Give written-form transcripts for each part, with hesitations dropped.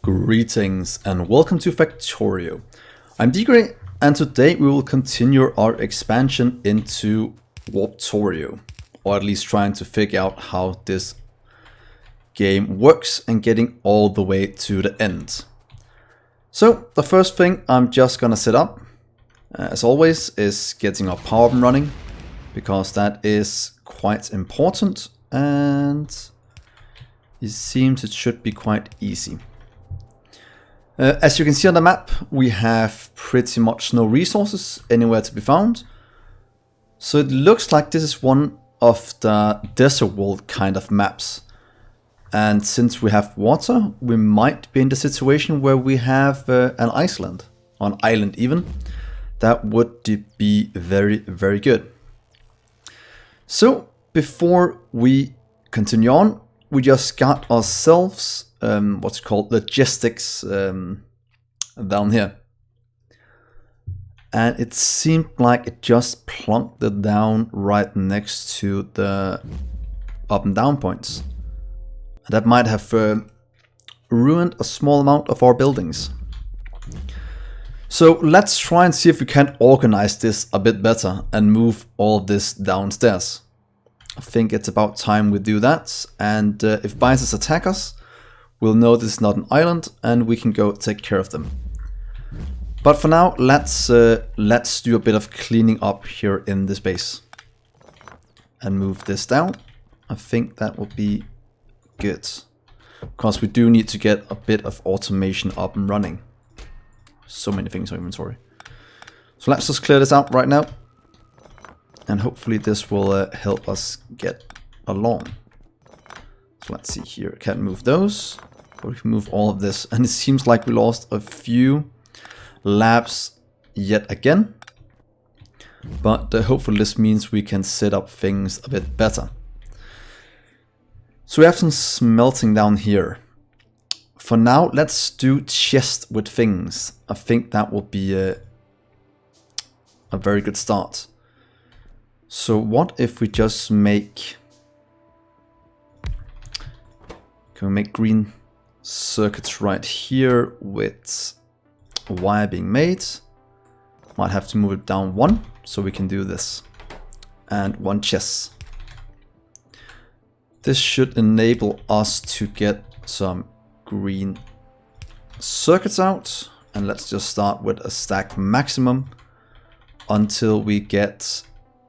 Greetings and welcome to Factorio. I'm Dgray and today we will continue our expansion into Warptorio, or at least trying to figure out how this game works and getting all the way to the end. So the first thing I'm just gonna set up, as always, is getting our power up and running, because that is quite important and it seems it should be quite easy. As you can see on the map, we have pretty much no resources anywhere to be found. So it looks like this is one of the desert world kind of maps. And since we have water, we might be in the situation where we have an island, or an island even. That would be very, very good. So before we continue on, we just got ourselves what's called logistics down here, and it seemed like it just plunked it down right next to the up and down points. That might have ruined a small amount of our buildings. So let's try and see if we can organize this a bit better and move all of this downstairs. I think it's about time we do that, and if bison attack us, we'll know this is not an island and we can go take care of them. But for now, let's do a bit of cleaning up here in this base and move this down. I think that will be good, because we do need to get a bit of automation up and running. So many things on inventory. So let's just clear this out right now, and hopefully this will help us get along. So let's see here, can't move those, but we can move all of this. And it seems like we lost a few labs yet again. But hopefully this means we can set up things a bit better. So we have some smelting down here. For now, let's do chest with things. I think that will be a very good start. So what if we just make... Can we make green circuits right here with wire being made? Might have to move it down one so we can do this. And one chest. This should enable us to get some green circuits out. And let's just start with a stack maximum until we get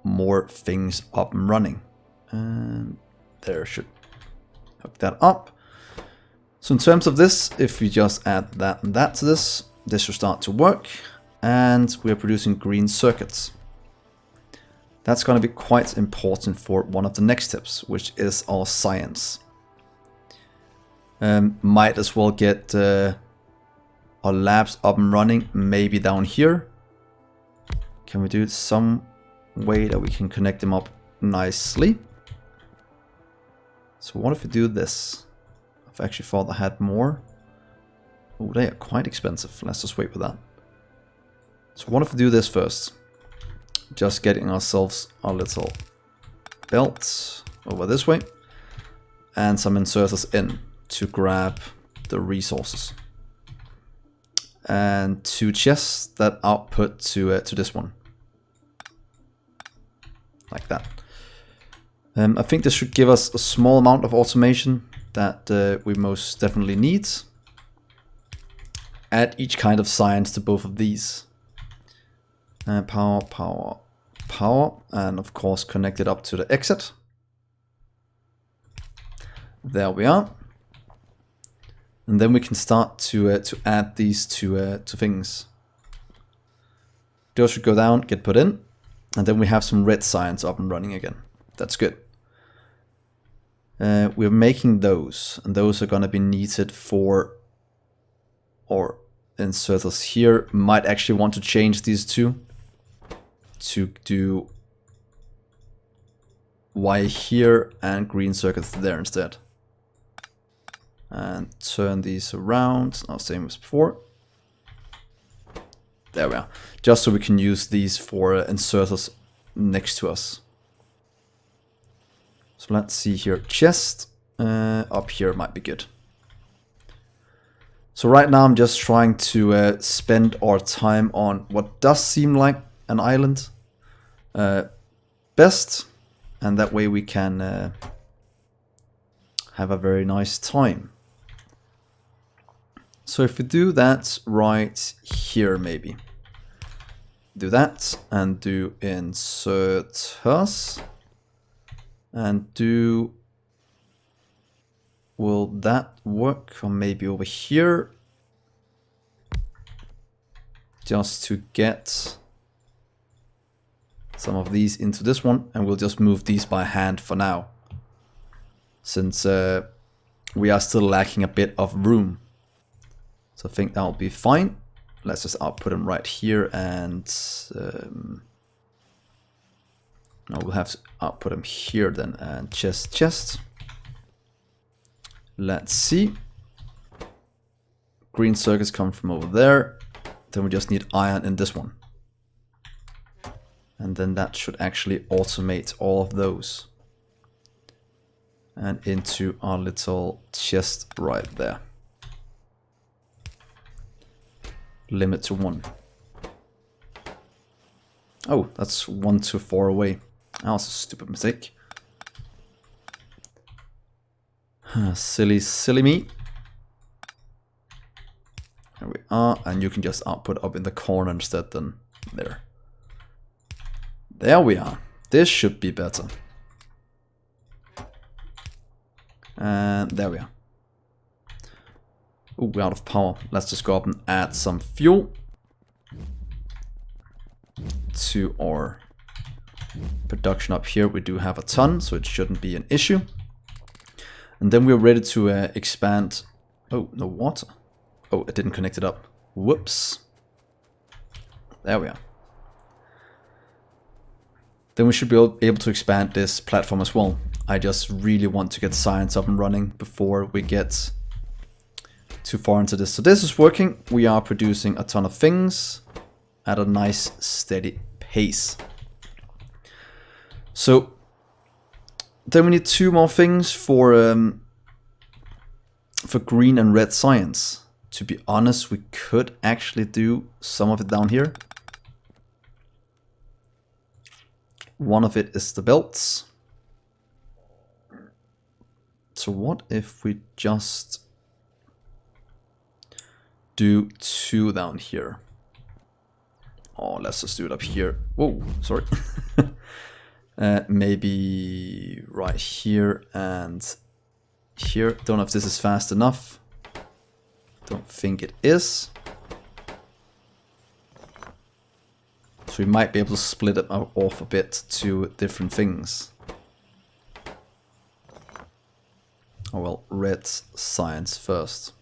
more things up and running. And there, should hook that up. So in terms of this, if we just add that and that to this, this should start to work, and we are producing green circuits. That's going to be quite important for one of the next tips, which is our science. Might as well get our labs up and running, maybe down here. Can we do it some way that we can connect them up nicely? So what if we do this? I've actually thought I had more. Oh, they are quite expensive. Let's just wait with that. So what if we do this first? Just getting ourselves a little belt over this way. And some inserters in to grab the resources. And 2 chests that output to this one. Like that. I think this should give us a small amount of automation that we most definitely need. Add each kind of science to both of these. Power, power, power, and of course connect it up to the exit. There we are. And then we can start to add these to things. Those should go down, get put in, and then we have some red science up and running again. That's good. We're making those, and those are going to be needed for our inserters here. Might actually want to change these two to do Y here and green circuits there instead. And turn these around, now same as before. There we are. Just so we can use these for inserters next to us. So let's see here, chest up here might be good. So right now I'm just trying to spend our time on what does seem like an island best, and that way we can have a very nice time. So if we do that right here, maybe do that and do insert us and do, will that work? Or maybe over here, just to get some of these into this one, and we'll just move these by hand for now, since we are still lacking a bit of room. So I think that'll be fine. Let's just output them right here, and no, we'll have to output them here then, and chest. Let's see. Green circuits come from over there. Then we just need iron in this one. And then that should actually automate all of those. And into our little chest right there. Limit to 1. Oh, that's 1 to 4 away. That was a stupid mistake. Silly me. There we are, and you can just output up in the corner instead than there. There we are. This should be better. And there we are. Oh, we're out of power. Let's just go up and add some fuel to our production up here. We do have a ton, so it shouldn't be an issue. And then we're ready to expand. Oh, no water. Oh, it didn't connect it up. Whoops. There we are. Then we should be able to expand this platform as well. I just really want to get science up and running before we get too far into this. So this is working. We are producing a ton of things at a nice steady pace. So then we need 2 more things for green and red science. To be honest, we could actually do some of it down here. One of it is the belts. So what if we just do 2 down here? Oh, let's just do it up here. Whoa, sorry. Maybe right here and here. Don't know if this is fast enough. Don't think it is. So we might be able to split it off a bit to different things. Oh well, red science first.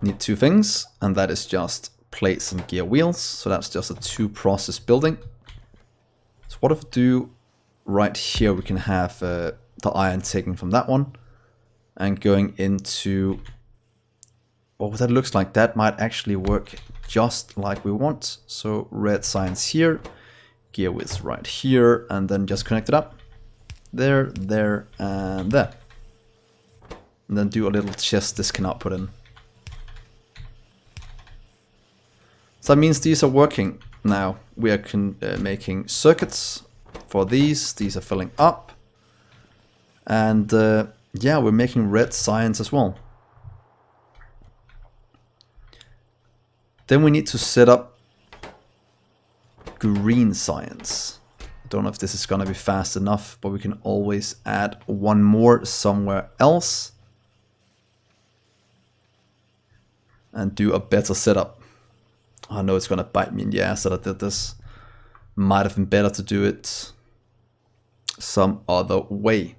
Need 2 things, and that is just plates and gear wheels. So that's just a 2-process building. So what if we do right here, we can have the iron taken from that one and going into, oh, that looks like that might actually work just like we want. So red science here, gear wheels right here, and then just connect it up. There, there, and there. And then do a little chest this can output in. So that means these are working now. We are making circuits for these. These are filling up. And yeah, we're making red science as well. Then we need to set up green science. I don't know if this is going to be fast enough, but we can always add 1 more somewhere else and do a better setup. I know it's going to bite me in the ass that I did this. Might have been better to do it some other way.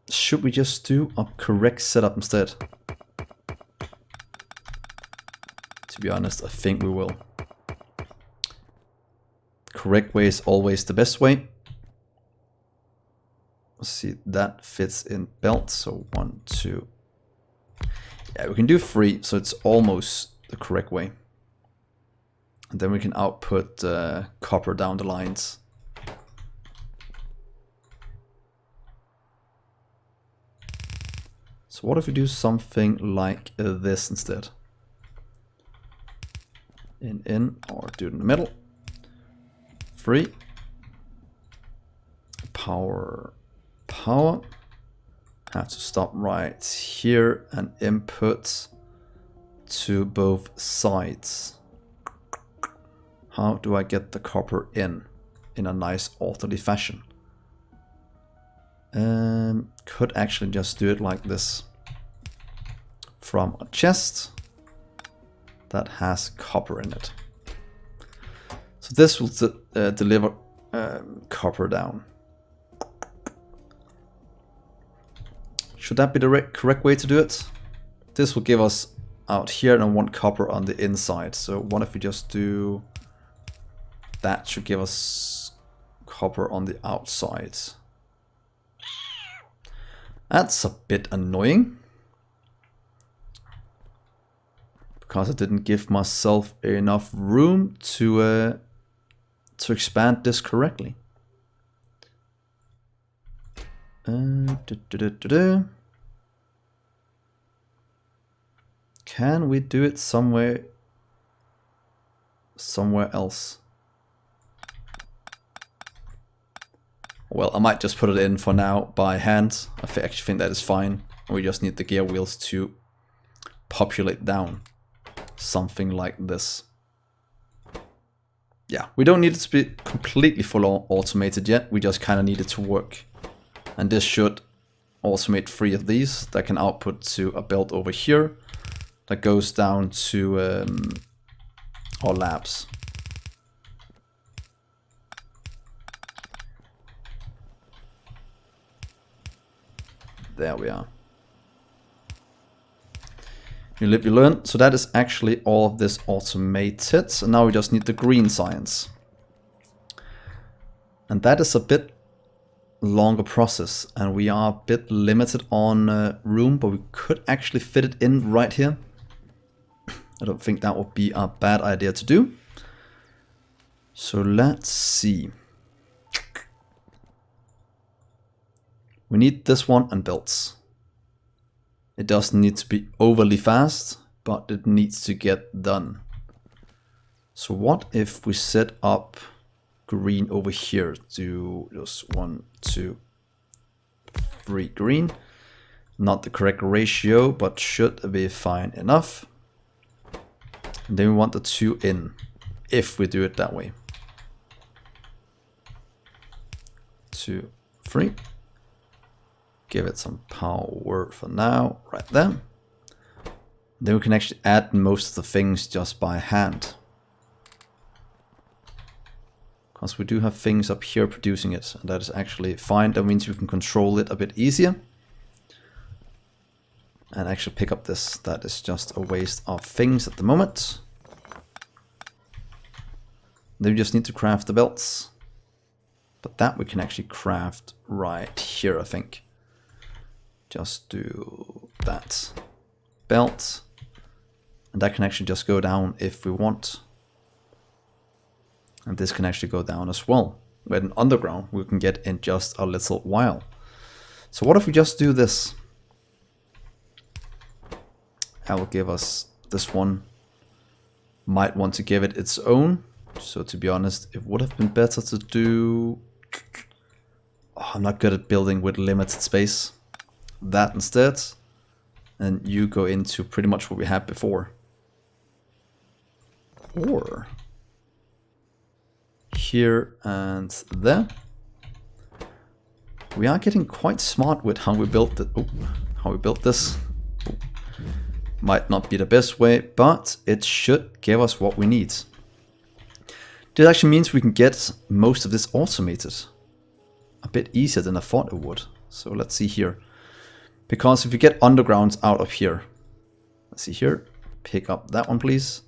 Should we just do a correct setup instead? To be honest, I think we will. The correct way is always the best way. Let's see, that fits in belt, so 1, 2. Yeah, we can do 3, so it's almost the correct way. And then we can output copper down the lines. So what if we do something like this instead? In, or do it in the middle. 3. Power. Have to stop right here and input to both sides. How do I get the copper in a nice orderly fashion? Could actually just do it like this. From a chest that has copper in it. So this will deliver copper down. Should that be the correct way to do it? This will give us out here and I want copper on the inside. So what if we just do that? Should give us copper on the outside. That's a bit annoying. Because I didn't give myself enough room to expand this correctly. Can we do it somewhere else? Well, I might just put it in for now by hand. I actually think that is fine. We just need the gear wheels to populate down. Something like this. Yeah, we don't need it to be completely full automated yet. We just kind of need it to work. And this should automate 3 of these that can output to a belt over here that goes down to our labs. There we are. You live, you learn. So that is actually all of this automated. And now we just need the green science. And that is a bit longer process. And we are a bit limited on room, but we could actually fit it in right here. I don't think that would be a bad idea to do. So let's see. We need this one and belts. It doesn't need to be overly fast, but it needs to get done. So what if we set up green over here? Do just 1, 2, 3 green. Not the correct ratio, but should be fine enough. And then we want the 2 in, if we do it that way. 2, 3. Give it some power for now, right there. Then we can actually add most of the things just by hand. Because we do have things up here producing it, and that is actually fine. That means we can control it a bit easier. And actually pick up this. That is just a waste of things at the moment. Then we just need to craft the belts. But that we can actually craft right here, I think. Just do that belt, and that can actually just go down if we want. And this can actually go down as well. When underground we can get in just a little while. So what if we just do this? That will give us this one. Might want to give it its own. So to be honest, it would have been better to do... Oh, I'm not good at building with limited space. That instead, and you go into pretty much what we had before. Or here and there. We are getting quite smart with how we built it. Oh, how we built this. Oh. Might not be the best way, but it should give us what we need. This actually means we can get most of this automated a bit easier than I thought it would. So let's see here. Because if you get undergrounds out of here, let's see here, pick up that one please.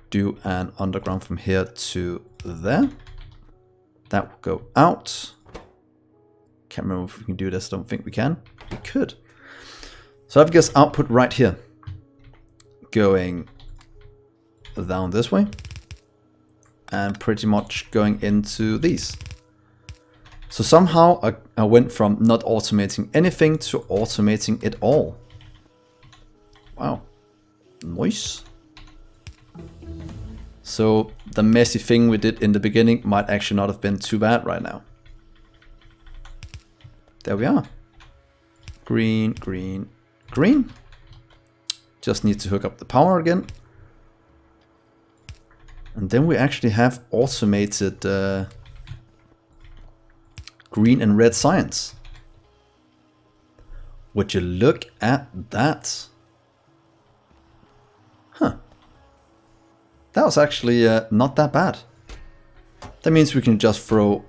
Do an underground from here to there. That will go out. Can't remember if we can do this, don't think we can. We could. So I've got output right here. Going down this way. And pretty much going into these. So somehow I went from not automating anything to automating it all. Wow. Nice. So the messy thing we did in the beginning might actually not have been too bad right now. There we are. Green, green, green. Just need to hook up the power again. And then we actually have automated green and red science. Would you look at that? Huh. That was actually not that bad. That means we can just throw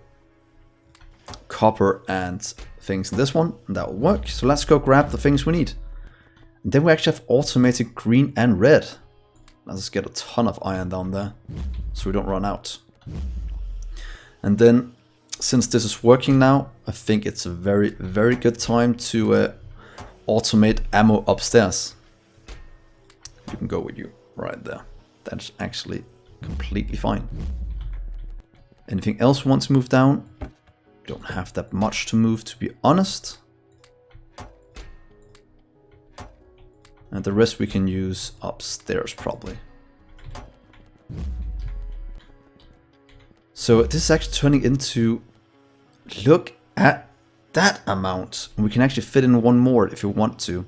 copper and things in this one, and that will work. So let's go grab the things we need. And then we actually have automated green and red. Let's get a ton of iron down there, so we don't run out. And then, since this is working now, I think it's a very, very good time to automate ammo upstairs. You can go with you right there. That's actually completely fine. Anything else we want to move down? We don't have that much to move, to be honest. And the rest we can use upstairs probably. So this is actually turning into, look at that amount. We can actually fit in one more if you want to.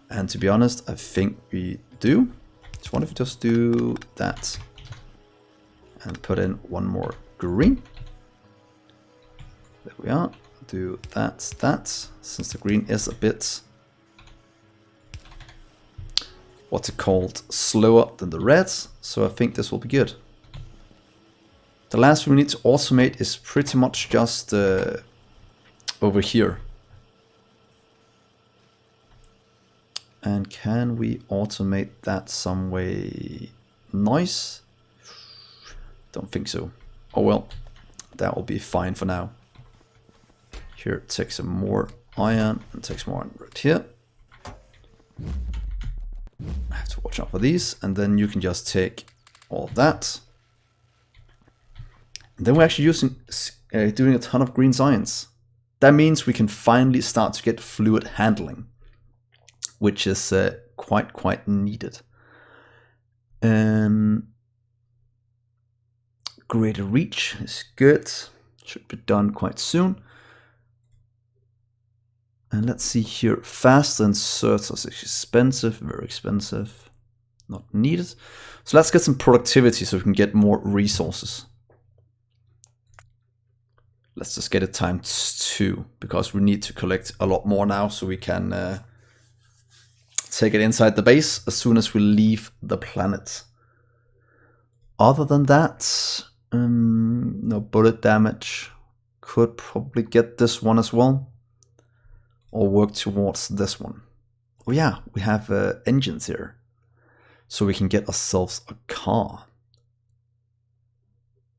And to be honest, I think we do. So what if we just do that and put in one more green. There we are. Do that, since the green is a bit, what's it called, slower than the reds. So I think this will be good. The last thing we need to automate is pretty much just over here. And can we automate that some way nice? Don't think so. Oh well, that will be fine for now. Here, take some more iron and take some more iron right here. I have to watch out for these, and then you can just take all of that. And then we're actually doing a ton of green science. That means we can finally start to get fluid handling, which is quite needed. Greater reach is good. Should be done quite soon. And let's see here. Faster inserts are expensive, very expensive. Not needed. So let's get some productivity so we can get more resources. Let's just get it times 2 because we need to collect a lot more now so we can take it inside the base as soon as we leave the planet. Other than that, no bullet damage. Could probably get this one as well. Or work towards this one. Oh yeah, we have engines here. So we can get ourselves a car.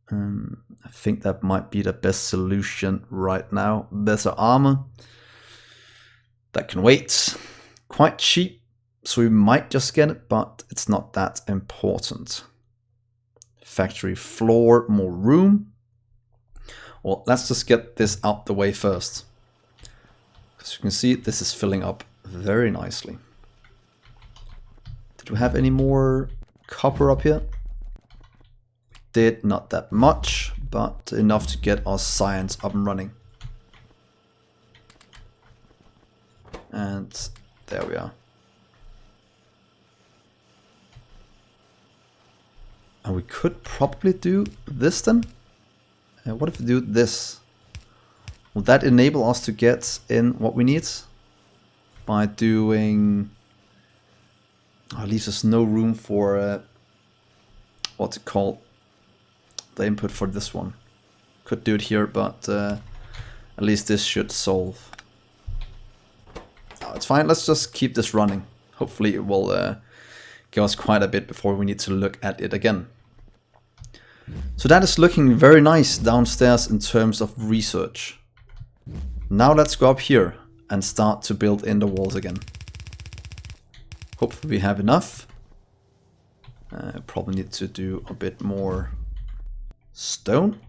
I think that might be the best solution right now. Better armor. That can wait. Quite cheap. So we might just get it, but it's not that important. Factory floor, more room. Well, let's just get this out the way first. As you can see, this is filling up very nicely. Did we have any more copper up here? Did not that much, but enough to get our science up and running. And there we are. And we could probably do this then. What if we do this? Will that enable us to get in what we need? By doing... Oh, it leaves us no room for... what's it called? The input for this one. Could do it here, but at least this should solve. Oh, it's fine, let's just keep this running. Hopefully it will give us quite a bit before we need to look at it again. So that is looking very nice downstairs in terms of research. Now let's go up here and start to build in the walls again. Hopefully we have enough. Probably need to do a bit more stone.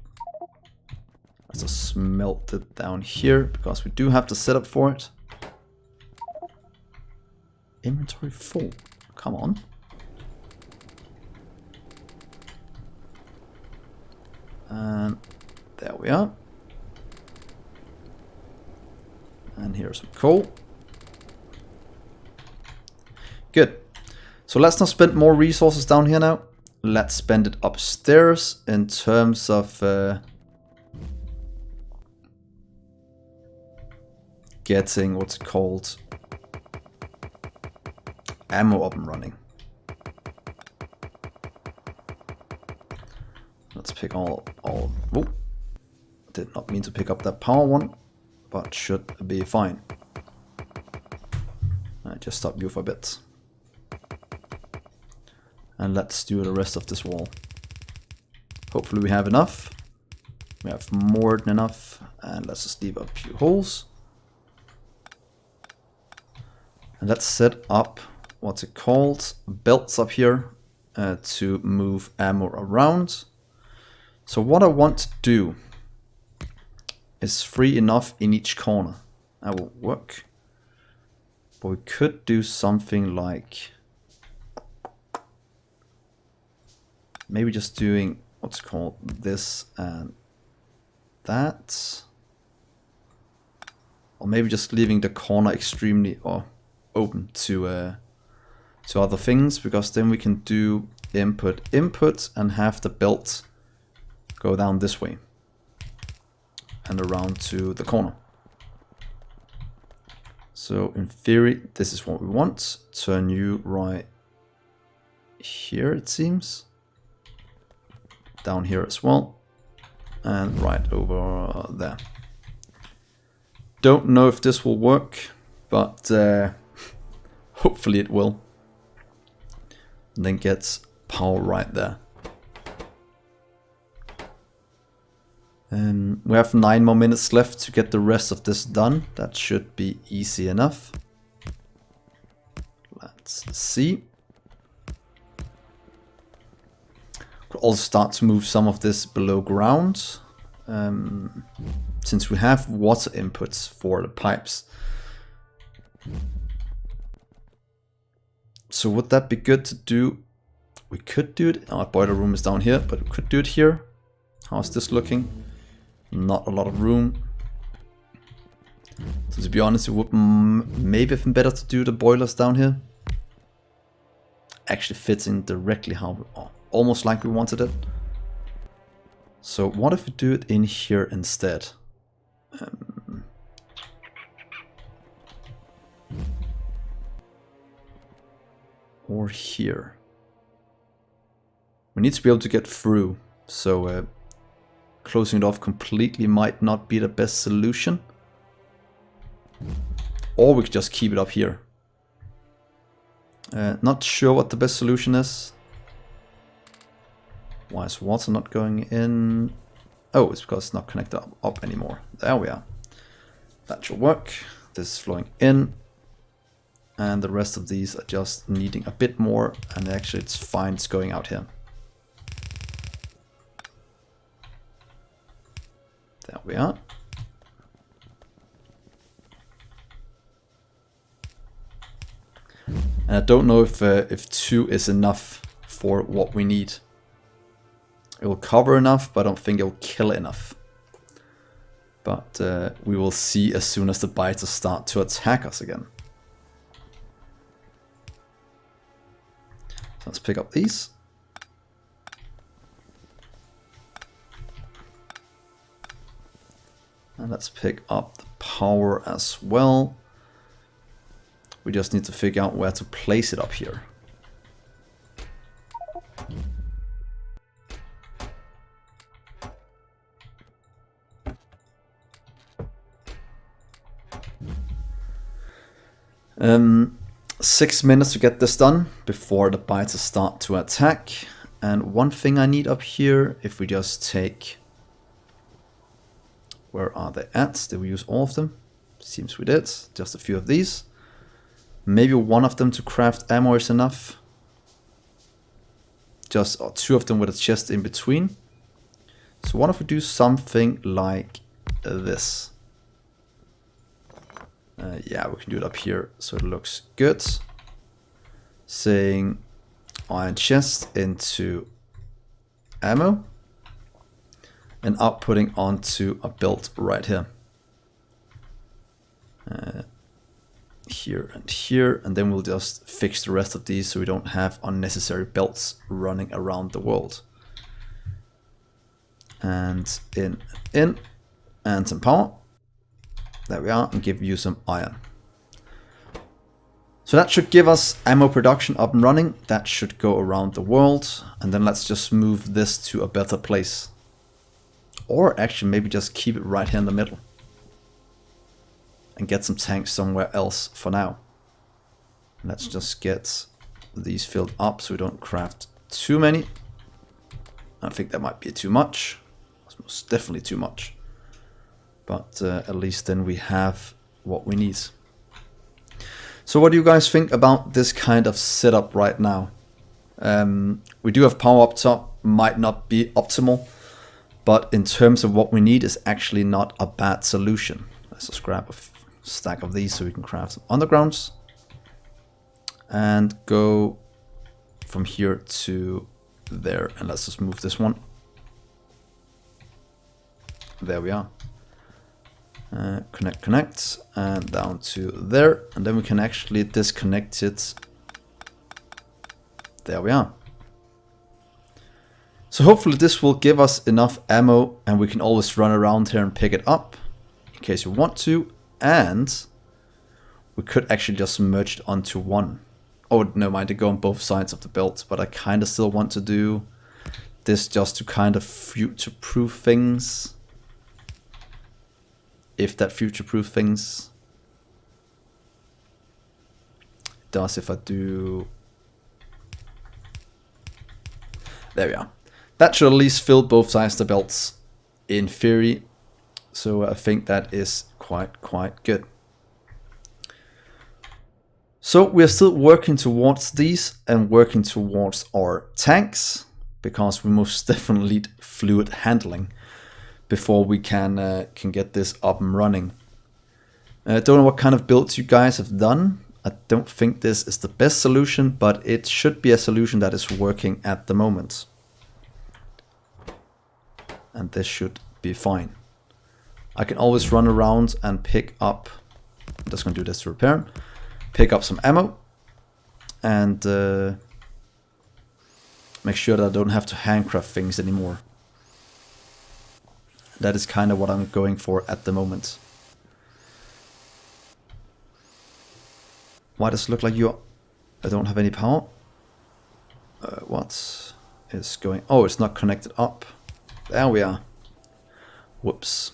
Let's just smelt it down here because we do have the setup for it. inventory full? Come on. And there we are. And here's some coal. Good. So let's not spend more resources down here now. Let's spend it upstairs in terms of getting what's it called, ammo up and running. Let's pick all. Oh, did not mean to pick up that power one, but should be fine. I just stop you for a bit. And let's do the rest of this wall. Hopefully we have enough. We have more than enough. And let's just leave a few holes. And let's set up, what's it called, belts up here to move ammo around. So what I want to do is free enough in each corner. That will work. But we could do something like maybe just doing what's called this and that. Or maybe just leaving the corner extremely open to other things, because then we can do input and have the belt go down this way and around to the corner. So in theory, this is what we want. Turn you right here, it seems. Down here as well. And right over there. Don't know if this will work, but hopefully it will. And then gets power right there. We have 9 more minutes left to get the rest of this done. That should be easy enough. Let's see. Could also start to move some of this below ground. Since we have water inputs for the pipes. So would that be good to do? We could do it. Our boiler room is down here, but we could do it here. How's this looking? Not a lot of room. So to be honest, it would maybe have been better to do the boilers down here. Actually fits in directly how, almost like we wanted it. So what if we do it in here instead? Or here. We need to be able to get through, so closing it off completely might not be the best solution. Or we could just keep it up here. Not sure what the best solution is. Why is water not going in? Oh, it's because it's not connected up anymore. There we are. That should work. This is flowing in. And the rest of these are just needing a bit more. And actually it's fine, it's going out here. There we are. And I don't know if 2 is enough for what we need. It will cover enough, but I don't think it will kill enough. But we will see as soon as the biters start to attack us again. So let's pick up these. And let's pick up the power as well. We just need to figure out where to place it up here. Um, 6 minutes to get this done before the biters start to attack. And one thing I need up here, if we just take... Where are they at? Did we use all of them? Seems we did. Just a few of these. Maybe one of them to craft ammo is enough. Just 2 of them with a chest in between. So what if we do something like this? Yeah, we can do it up here so it looks good. saying iron chest into ammo and outputting onto a belt right here. Here and here, and then we'll just fix the rest of these so we don't have unnecessary belts running around the world. And in, and some power. There we are, and give you some iron. So that should give us ammo production up and running. That should go around the world. And then let's just move this to a better place. Or actually maybe just keep it right here in the middle. And get some tanks somewhere else for now. Let's just get these filled up so we don't craft too many. I think that might be too much. It's most definitely too much. But at least then we have what we need. So what do you guys think about this kind of setup right now? We do have power up top, might not be optimal, but in terms of what we need is actually not a bad solution. Let's just grab a stack of these so we can craft some undergrounds. And go from here to there, and let's just move this one. There we are. Connect, and down to there, and then we can actually disconnect it. There we are. So hopefully this will give us enough ammo, and we can always run around here and pick it up in case you want to. And we could actually just merge it onto one. Oh, no mind, to go on both sides of the belt, but I kind of still want to do this just to kind of future-proof things. If that future-proof things does, if I do... There we are. That should at least fill both sides of the belts in theory. So I think that is quite good. So we are still working towards these and working towards our tanks, because we most definitely need fluid handling before we can get this up and running. I don't know what kind of builds you guys have done. I don't think this is the best solution, but it should be a solution that is working at the moment. And this should be fine. I can always run around and pick up, I'm just going to do this to repair, pick up some ammo, and make sure that I don't have to handcraft things anymore. That is kind of what I'm going for at the moment. Why does it look like I don't have any power? What is going... Oh, it's not connected up. There we are. Whoops.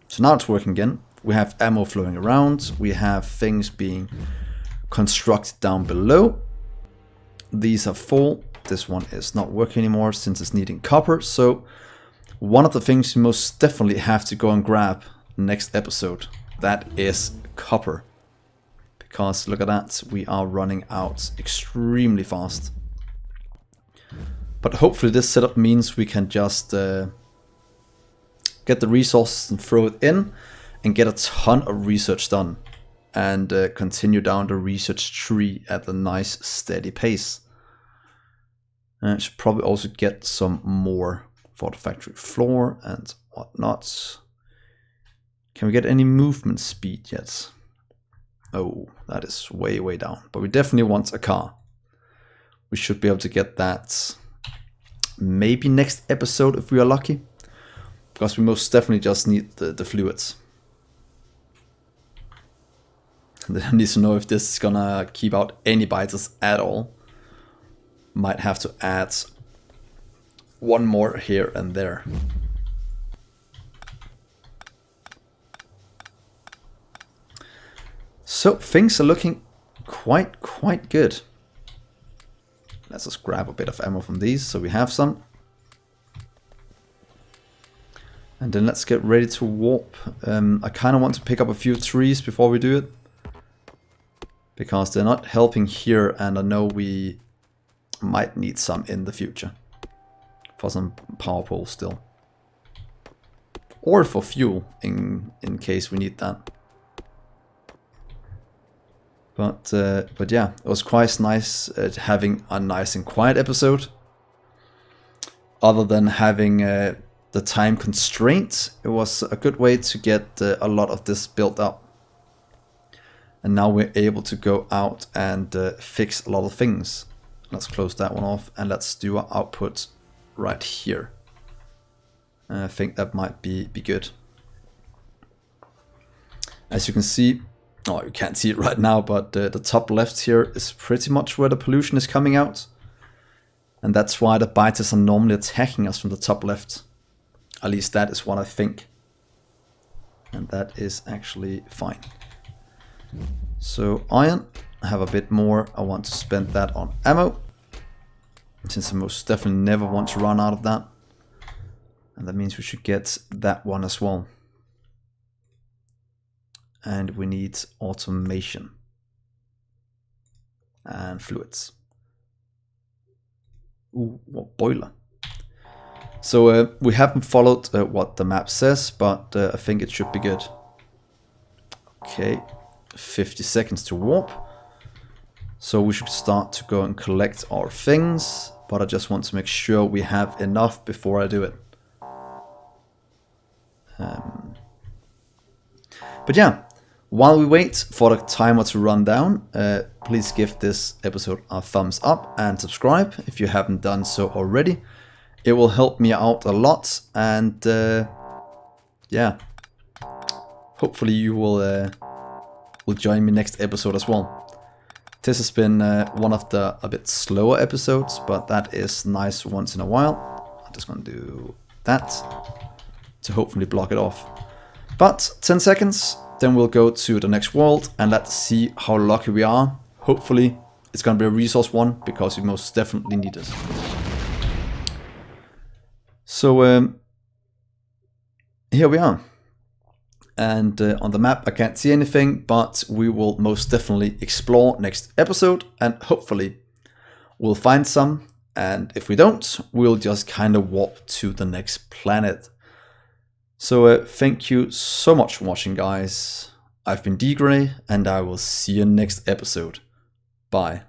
So now it's working again. We have ammo flowing around. We have things being constructed down below. These are full. This one is not working anymore since it's needing copper. So one of the things you most definitely have to go and grab next episode, that is copper. Because look at that, we are running out extremely fast. But hopefully this setup means we can just get the resources and throw it in and get a ton of research done. And continue down the research tree at a nice steady pace. And should probably also get some more for the factory floor and whatnot. Can we get any movement speed yet? Oh, that is way down. But we definitely want a car. We should be able to get that maybe next episode if we are lucky. Because we most definitely just need the fluids. And then I need to know if this is gonna keep out any biters at all. Might have to add one more here and there. So things are looking quite good. Let's just grab a bit of ammo from these so we have some. And then let's get ready to warp. I kind of want to pick up a few trees before we do it. Because they're not helping here, and I know we might need some in the future. For some power poles still. Or for fuel in case we need that. But yeah, it was quite nice having a nice and quiet episode. Other than having the time constraint, it was a good way to get a lot of this built up. And now we're able to go out and fix a lot of things. Let's close that one off and let's do our output right here. I think that might be good. As you can see, oh, you can't see it right now, but the top left here is pretty much where the pollution is coming out. And that's why the biters are normally attacking us from the top left. At least that is what I think. And that is actually fine. So iron, I have a bit more. I want to spend that on ammo, since I most definitely never want to run out of that. And that means we should get that one as well. And we need automation and fluids. Ooh, what boiler. So we haven't followed what the map says, but I think it should be good. Okay, 50 seconds to warp. So we should start to go and collect our things, but I just want to make sure we have enough before I do it. But yeah, while we wait for the timer to run down, please give this episode a thumbs up and subscribe if you haven't done so already. It will help me out a lot, and yeah, hopefully you will join me next episode as well. This has been one of the a bit slower episodes, but that is nice once in a while. I'm just going to do that to hopefully block it off. But 10 seconds, then we'll go to the next world and let's see how lucky we are. Hopefully it's going to be a resource one, because we most definitely need it. So here we are. And on the map I can't see anything, but we will most definitely explore next episode and hopefully we'll find some. And if we don't, we'll just kind of warp to the next planet. So thank you so much for watching, guys. I've been Dgray, and I will see you next episode. Bye.